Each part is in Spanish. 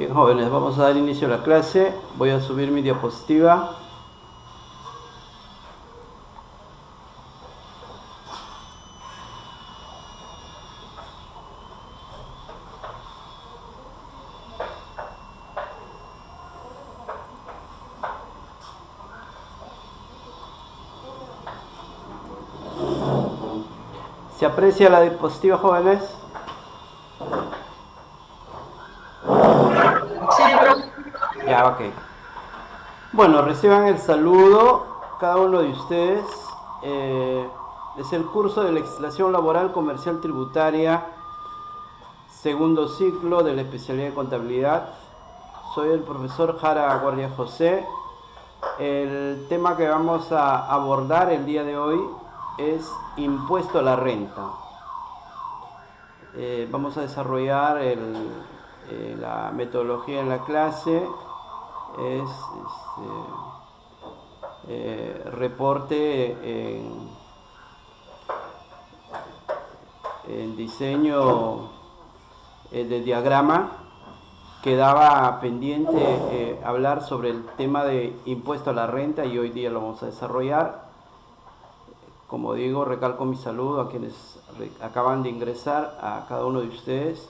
Bien, jóvenes, vamos a dar inicio a la clase. Voy a subir mi diapositiva. ¿Se aprecia la diapositiva, jóvenes? Sí, profe. Ya, ok. Bueno, reciban el saludo cada uno de ustedes. Es el curso de legislación laboral comercial tributaria, segundo ciclo de la especialidad de contabilidad. Soy el profesor Jara Guardia José. El tema que vamos a abordar el día de hoy es impuesto a la renta. Vamos a desarrollar la metodología en la clase. Es reporte en diseño de diagrama. Quedaba pendiente hablar sobre el tema de impuesto a la renta y hoy día lo vamos a desarrollar. Como digo, recalco mi saludo a quienes acaban de ingresar, a cada uno de ustedes,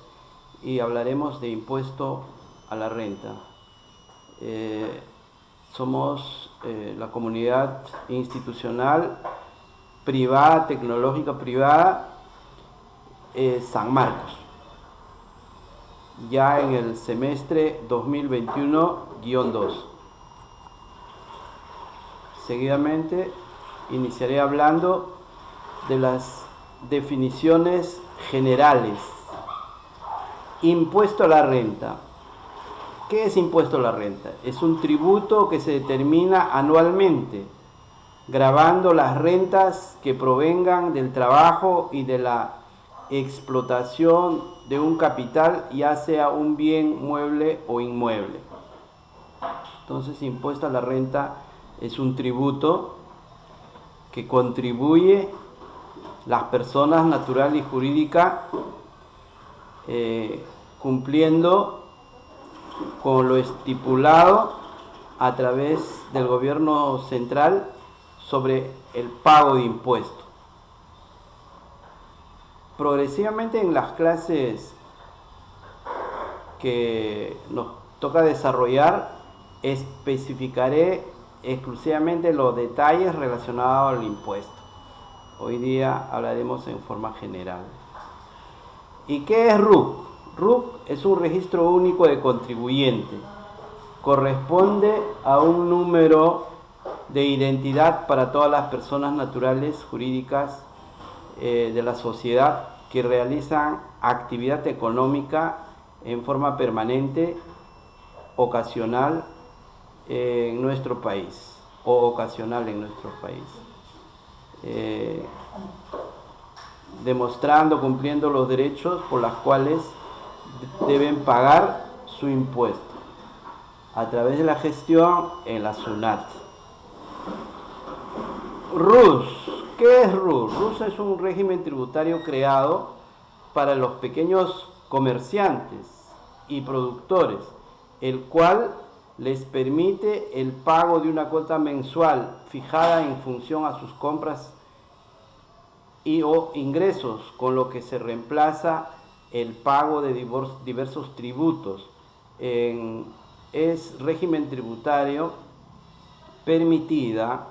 y hablaremos de impuesto a la renta. Somos la comunidad institucional privada, tecnológica privada, San Marcos, ya en el semestre 2021-2. Seguidamente iniciaré hablando de las definiciones generales. Impuesto a la renta. ¿Qué es impuesto a la renta? Es un tributo que se determina anualmente, gravando las rentas que provengan del trabajo y de la explotación de un capital, ya sea un bien mueble o inmueble. Entonces, impuesto a la renta es un tributo que contribuye las personas natural y jurídica cumpliendo con lo estipulado a través del gobierno central sobre el pago de impuestos. Progresivamente en las clases que nos toca desarrollar, especificaré exclusivamente los detalles relacionados al impuesto. Hoy día hablaremos en forma general. ¿Y qué es RUC? RUC es un registro único de contribuyente. Corresponde a un número de identidad para todas las personas naturales jurídicas de la sociedad que realizan actividad económica en forma permanente, ocasional en nuestro país o ocasional en nuestro país. Demostrando, cumpliendo los derechos por los cuales deben pagar su impuesto a través de la gestión en la SUNAT. RUS. ¿Qué es RUS? RUS es un régimen tributario creado para los pequeños comerciantes y productores, el cual les permite el pago de una cuota mensual fijada en función a sus compras y o ingresos, con lo que se reemplaza el pago de diversos tributos. Es régimen tributario permitida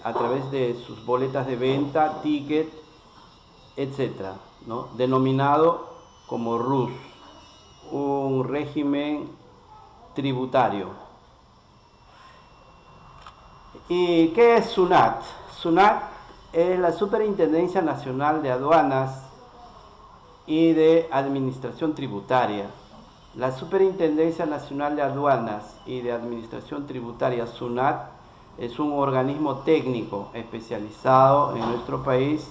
a través de sus boletas de venta, ticket, etc., ¿no? Denominado como RUS, un régimen tributario. ¿Y qué es SUNAT? SUNAT es la Superintendencia Nacional de Aduanas y de Administración Tributaria. La Superintendencia Nacional de Aduanas y de Administración Tributaria, SUNAT, es un organismo técnico especializado en nuestro país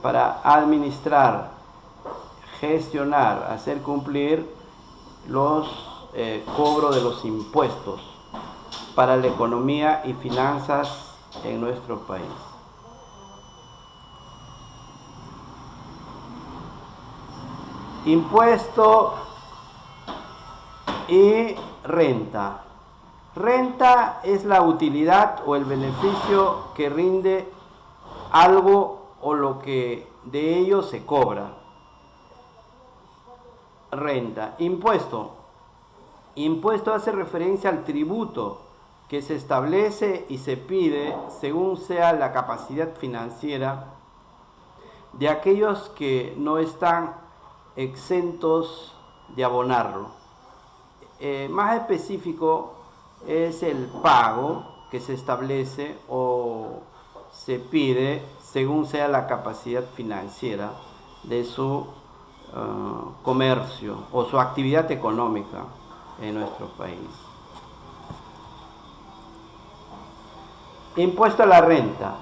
para administrar, gestionar, hacer cumplir los cobros de los impuestos para la economía y finanzas en nuestro país. Impuesto Y renta. Renta es la utilidad o el beneficio que rinde algo o lo que de ello se cobra. Renta. Impuesto. Impuesto hace referencia al tributo que se establece y se pide según sea la capacidad financiera de aquellos que no están exentos de abonarlo. Más específico es el pago que se establece o se pide según sea la capacidad financiera de su comercio o su actividad económica en nuestro país. Impuesto a la renta.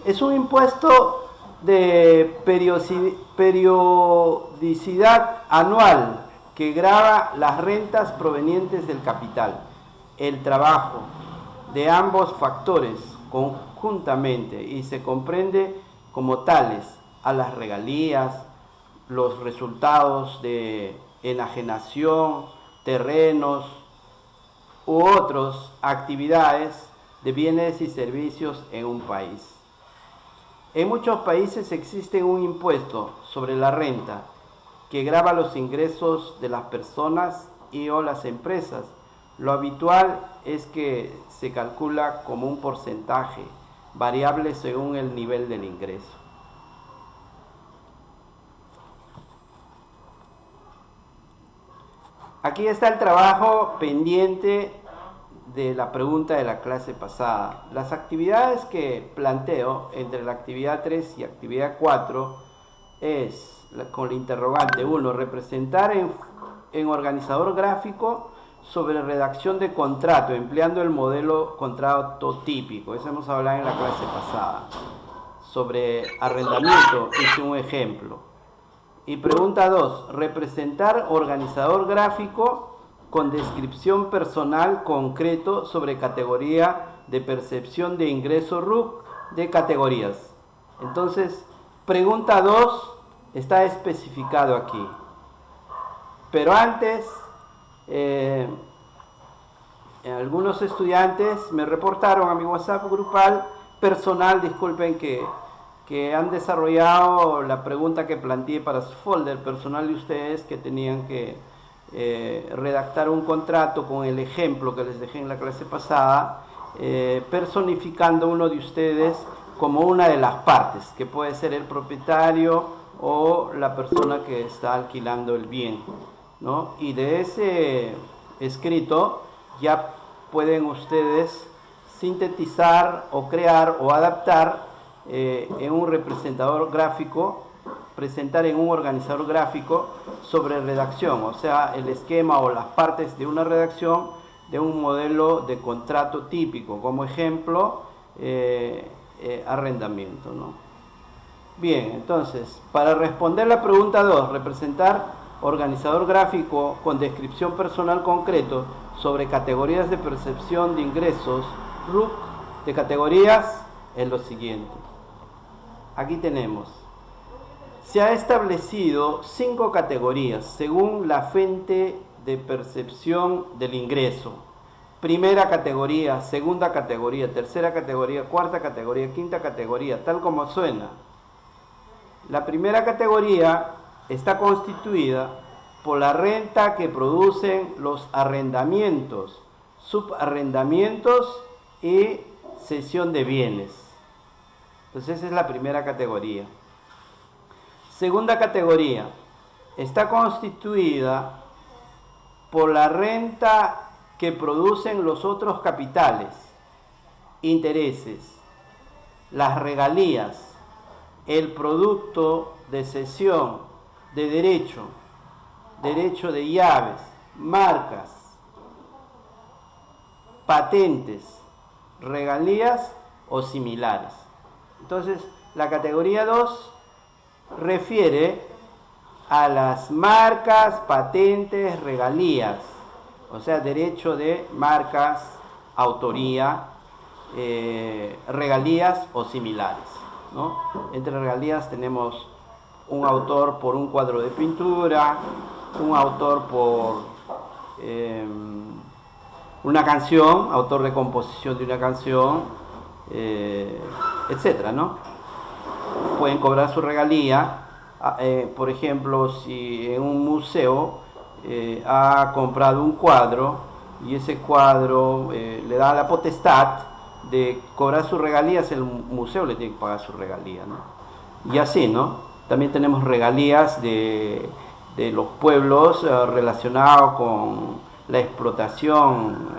Es un impuesto de periodicidad anual que grava las rentas provenientes del capital, el trabajo, de ambos factores conjuntamente, y se comprende como tales a las regalías, los resultados de enajenación, terrenos u otras actividades de bienes y servicios en un país. En muchos países existe un impuesto sobre la renta que grava los ingresos de las personas y o las empresas. Lo habitual es que se calcula como un porcentaje variable según el nivel del ingreso. Aquí está el trabajo pendiente de la pregunta de la clase pasada. Las actividades que planteo entre la actividad 3 y actividad 4 es, con la interrogante 1, representar en organizador gráfico sobre redacción de contrato, empleando el modelo contrato típico. Eso hemos hablado en la clase pasada. Sobre arrendamiento hice un ejemplo. Y pregunta 2, representar organizador gráfico con descripción personal concreto sobre categoría de percepción de ingreso RUC de categorías. Entonces, pregunta 2 está especificado aquí. Pero antes, algunos estudiantes me reportaron a mi WhatsApp grupal personal, disculpen, que han desarrollado la pregunta que planteé para su folder personal de ustedes, que tenían que redactar un contrato con el ejemplo que les dejé en la clase pasada, personificando a uno de ustedes como una de las partes, que puede ser el propietario o la persona que está alquilando el bien, ¿no? Y de ese escrito ya pueden ustedes sintetizar o crear o adaptar en un representador gráfico, presentar en un organizador gráfico sobre redacción, o sea, el esquema o las partes de una redacción de un modelo de contrato típico, como ejemplo, arrendamiento, ¿no? Bien, entonces, para responder la pregunta 2, representar organizador gráfico con descripción personal concreto sobre categorías de percepción de ingresos, RUC de categorías, es lo siguiente. Aquí tenemos, se ha establecido 5 categorías según la fuente de percepción del ingreso. Primera categoría, segunda categoría, tercera categoría, cuarta categoría, quinta categoría, tal como suena. La primera categoría está constituida por la renta que producen los arrendamientos, subarrendamientos y cesión de bienes. Entonces esa es la primera categoría. Segunda categoría está constituida por la renta que producen los otros capitales, intereses, las regalías, el producto de cesión de derecho de llaves, marcas, patentes, regalías o similares. Entonces, la categoría 2 refiere a las marcas, patentes, regalías, o sea, derecho de marcas, autoría, regalías o similares, ¿no? Entre regalías tenemos un autor por un cuadro de pintura, un autor por una canción, autor de composición de una canción, etcétera, ¿no? Pueden cobrar su regalía. Por ejemplo, si en un museo ha comprado un cuadro y ese cuadro le da la potestad de cobrar sus regalías, el museo le tiene que pagar su regalía, ¿no? Y así, ¿no? También tenemos regalías de los pueblos relacionados con la explotación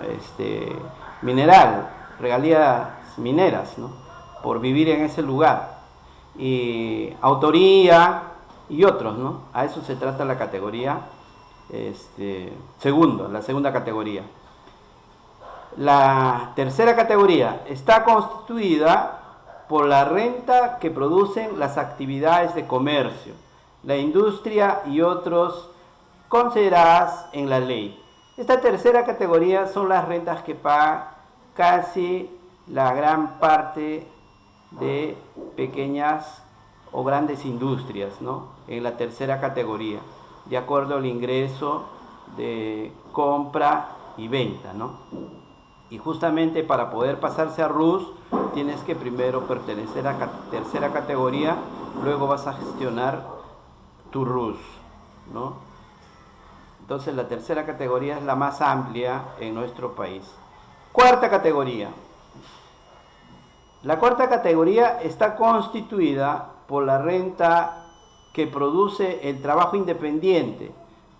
mineral, regalías mineras, ¿no? Por vivir en ese lugar. Y autoría y otros, ¿no? A eso se trata la categoría la segunda categoría. La tercera categoría está constituida por la renta que producen las actividades de comercio, la industria y otros consideradas en la ley. Esta tercera categoría son las rentas que pagan casi la gran parte de pequeñas o grandes industrias, ¿no? En la tercera categoría, de acuerdo al ingreso de compra y venta, ¿no? Y justamente para poder pasarse a RUS tienes que primero pertenecer a tercera categoría, luego vas a gestionar tu RUS, ¿no? Entonces la tercera categoría es la más amplia en nuestro país. Cuarta categoría. La cuarta categoría está constituida por la renta que produce el trabajo independiente,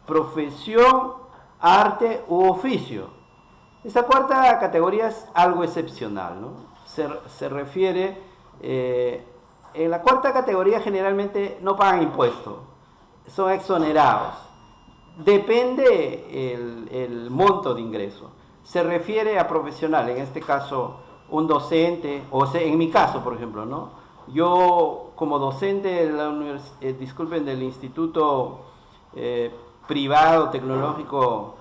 profesión, arte u oficio. Esta cuarta categoría es algo excepcional, ¿no? Se refiere, en la cuarta categoría generalmente no pagan impuestos, son exonerados. Depende el monto de ingreso. Se refiere a profesional, en este caso un docente, o sea, en mi caso, por ejemplo, ¿no? Yo como docente de la del Instituto Privado Tecnológico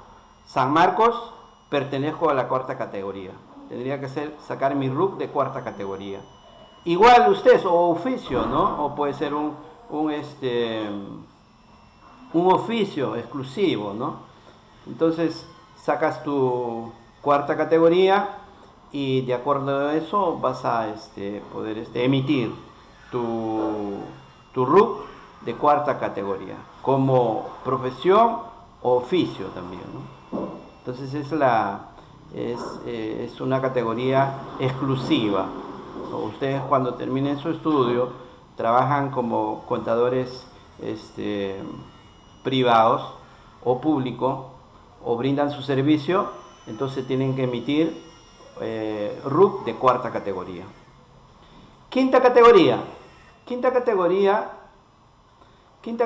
San Marcos, pertenezco a la cuarta categoría. Tendría que sacar mi RUC de cuarta categoría. Igual ustedes, o oficio, ¿no? O puede ser un oficio exclusivo, ¿no? Entonces sacas tu cuarta categoría y de acuerdo a eso vas a poder emitir tu RUC de cuarta categoría como profesión o oficio también, ¿no? Entonces es una categoría exclusiva. Ustedes cuando terminen su estudio trabajan como contadores privados o públicos o brindan su servicio, entonces tienen que emitir RUC de cuarta categoría. Quinta categoría. Quinta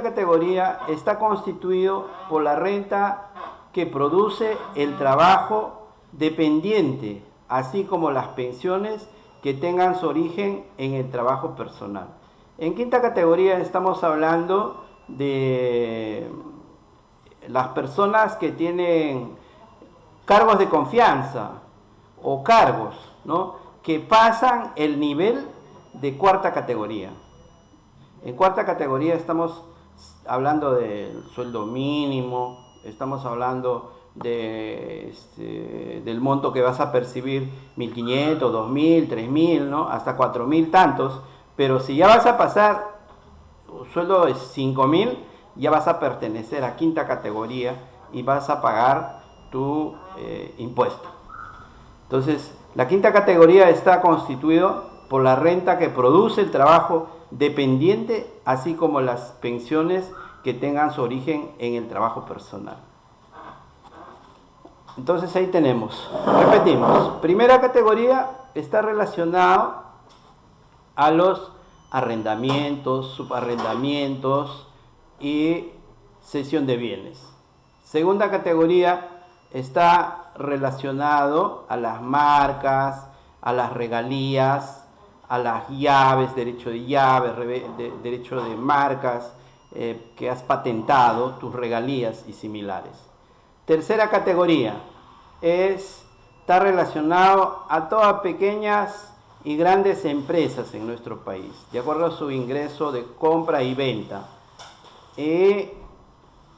categoría está constituido por la renta que produce el trabajo dependiente, así como las pensiones que tengan su origen en el trabajo personal. En quinta categoría estamos hablando de las personas que tienen cargos de confianza o cargos, ¿no?, que pasan el nivel de cuarta categoría. En cuarta categoría estamos hablando del sueldo mínimo, estamos hablando del monto que vas a percibir, 1.500, 2.000, 3.000, ¿no?, hasta 4.000 tantos, pero si ya vas a pasar un sueldo de 5.000, ya vas a pertenecer a quinta categoría y vas a pagar tu impuesto. Entonces, la quinta categoría está constituido por la renta que produce el trabajo dependiente, así como las pensiones que tengan su origen en el trabajo personal. Entonces ahí tenemos, repetimos, primera categoría está relacionado a los arrendamientos, subarrendamientos y cesión de bienes. Segunda categoría está relacionado a las marcas, a las regalías, a las llaves, derecho de llaves, derecho de marcas que has patentado, tus regalías y similares. Tercera categoría está relacionado a todas pequeñas y grandes empresas en nuestro país, de acuerdo a su ingreso de compra y venta.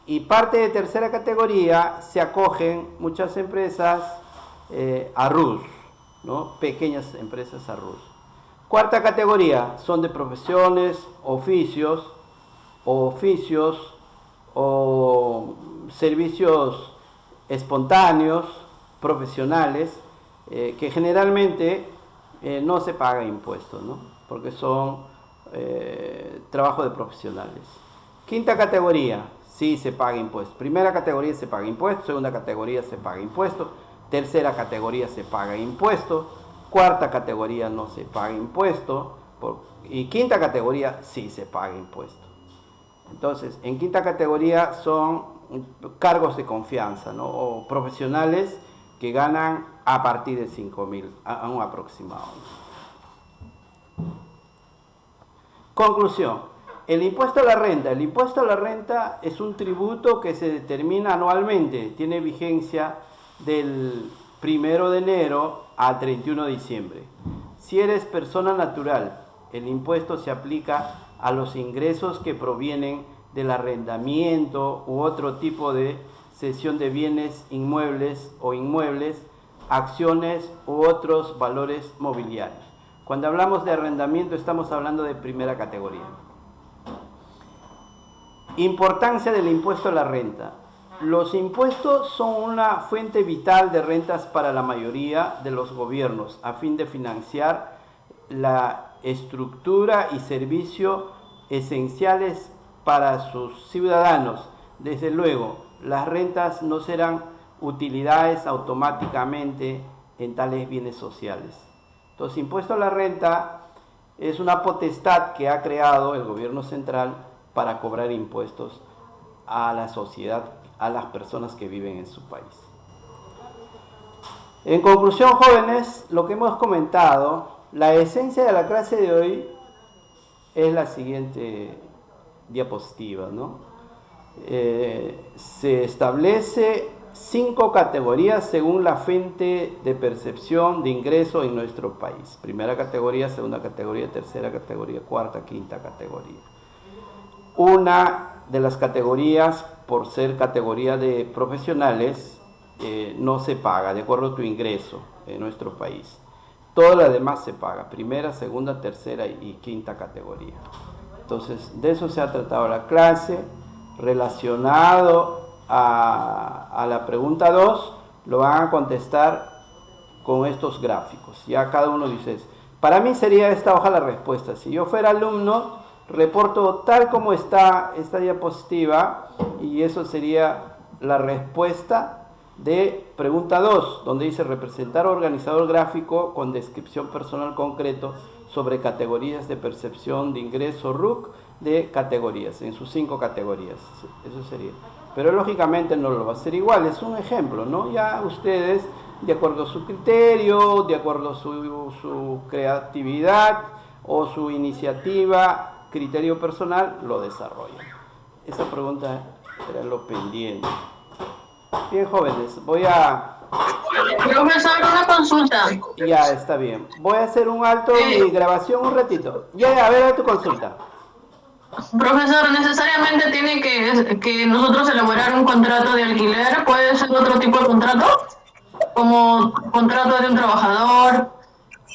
Y parte de tercera categoría se acogen muchas empresas a RUS, ¿no? Pequeñas empresas a RUS. Cuarta categoría son de profesiones, oficios o servicios espontáneos, profesionales, que generalmente no se paga impuestos, ¿no? Porque son trabajo de profesionales. Quinta categoría, sí se paga impuesto. Primera categoría se paga impuesto, segunda categoría se paga impuesto, tercera categoría se paga impuesto, cuarta categoría no se paga impuesto y quinta categoría sí se paga impuesto. Entonces, en quinta categoría son cargos de confianza, ¿no? O profesionales que ganan a partir de 5.000, a un aproximado. Conclusión. El impuesto a la renta. El impuesto a la renta es un tributo que se determina anualmente. Tiene vigencia del 1 de enero al 31 de diciembre. Si eres persona natural, el impuesto se aplica a los ingresos que provienen del arrendamiento u otro tipo de cesión de bienes inmuebles o inmuebles, acciones u otros valores mobiliarios. Cuando hablamos de arrendamiento estamos hablando de primera categoría. Importancia del impuesto a la renta. Los impuestos son una fuente vital de rentas para la mayoría de los gobiernos a fin de financiar la estructura y servicio esenciales para sus ciudadanos. Desde luego, las rentas no serán utilidades automáticamente en tales bienes sociales. Entonces, impuesto a la renta es una potestad que ha creado el gobierno central para cobrar impuestos a la sociedad, a las personas que viven en su país. En conclusión, jóvenes, lo que hemos comentado, la esencia de la clase de hoy es la siguiente diapositiva, ¿no? Se establece 5 categorías según la fuente de percepción de ingreso en nuestro país. Primera categoría, segunda categoría, tercera categoría, cuarta, quinta categoría. Una de las categorías, por ser categoría de profesionales, no se paga de acuerdo a tu ingreso en nuestro país. Todo lo demás se paga, primera, segunda, tercera y quinta categoría. Entonces, de eso se ha tratado la clase. Relacionado a la pregunta 2, lo van a contestar con estos gráficos. Ya cada uno dice, para mí sería esta hoja la respuesta. Si yo fuera alumno, reporto tal como está esta diapositiva y eso sería la respuesta de pregunta 2, donde dice representar organizador gráfico con descripción personal concreto sobre categorías de percepción de ingreso RUC de categorías, en sus 5 categorías. Eso sería. Pero lógicamente no lo va a hacer igual, es un ejemplo, ¿no? Ya ustedes, de acuerdo a su criterio, de acuerdo a su creatividad o su iniciativa, criterio personal, lo desarrollan. Esa pregunta era lo pendiente. Bien, jóvenes, voy a... Profesor, una consulta. Ya, está bien. Voy a hacer un alto en mi grabación un ratito. Ya, a ver tu consulta. Profesor, ¿necesariamente tiene que nosotros elaborar un contrato de alquiler? ¿Puede ser otro tipo de contrato? Como contrato de un trabajador.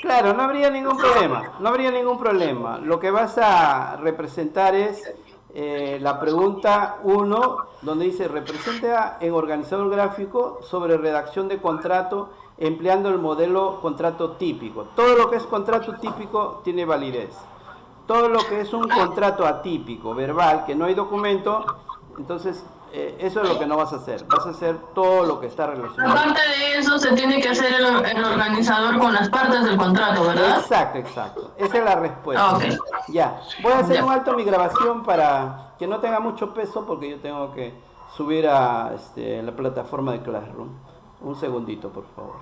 Claro, no habría ningún problema, no habría ningún problema. Lo que vas a representar es la pregunta 1, donde dice representa en organizador gráfico sobre redacción de contrato empleando el modelo contrato típico. Todo lo que es contrato típico tiene validez. Todo lo que es un contrato atípico, verbal, que no hay documento, entonces eso es lo que no vas a hacer. Vas a hacer todo lo que está relacionado. Aparte de eso, se tiene que hacer el organizador con las partes del contrato, ¿verdad? Exacto, exacto. Esa es la respuesta. Okay. Ya, voy a hacer un alto en mi grabación para que no tenga mucho peso porque yo tengo que subir a la plataforma de Classroom. Un segundito, por favor.